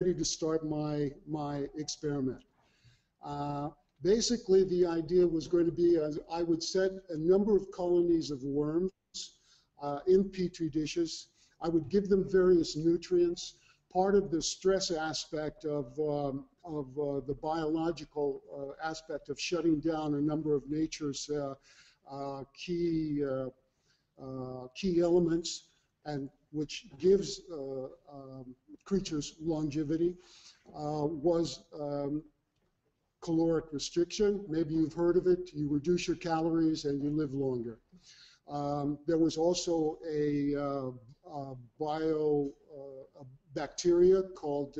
to start my experiment. Basically, the idea was going to be I would set a number of colonies of worms in Petri dishes. I would give them various nutrients. Part of the stress aspect of the biological aspect of shutting down a number of nature's key elements, and which gives creatures longevity, was caloric restriction. Maybe you've heard of it. You reduce your calories and you live longer. There was also a bacteria called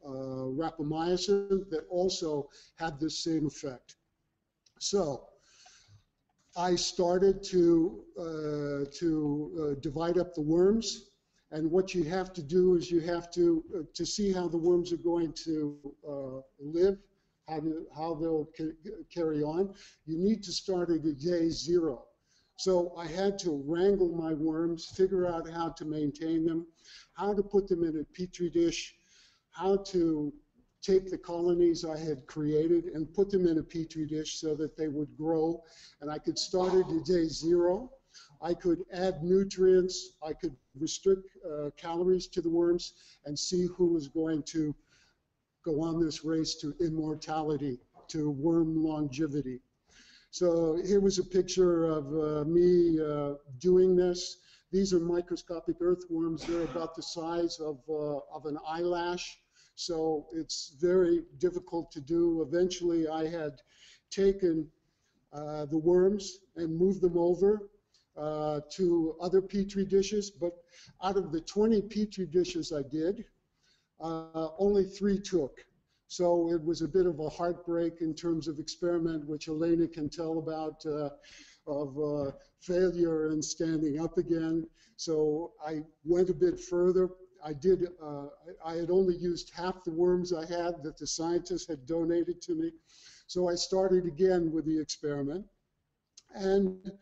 rapamycin that also had this same effect. So I started to divide up the worms, and what you have to do is you have to see how the worms are going to live, how they'll carry on. You need to start at day 0. So I had to wrangle my worms, figure out how to maintain them, how to put them in a Petri dish, how to take the colonies I had created and put them in a Petri dish so that they would grow. And I could start at day 0. I could add nutrients. I could restrict calories to the worms and see who was going to go on this race to immortality, to worm longevity. So here was a picture of me doing this. These are microscopic earthworms. They're about the size of an eyelash. So it's very difficult to do. Eventually, I had taken the worms and moved them over to other Petri dishes. But out of the 20 Petri dishes I did, only 3 took. So it was a bit of a heartbreak in terms of experiment, which Elena can tell about, of failure and standing up again. So I went a bit further. I had only used half the worms I had that the scientists had donated to me. So I started again with the experiment. And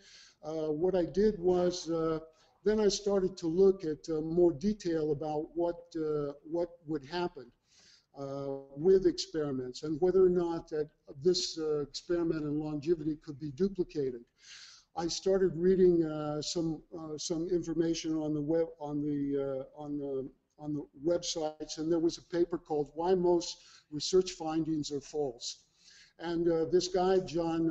what I did was then I started to look at more detail about what would happen with experiments and whether or not that this experiment in longevity could be duplicated. I started reading some information on the web on the websites, and there was a paper called "Why Most Research Findings Are False." And this guy, John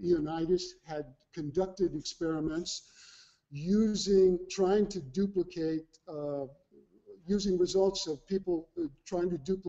Ioannidis, had conducted experiments trying to duplicate, using results of people trying to duplicate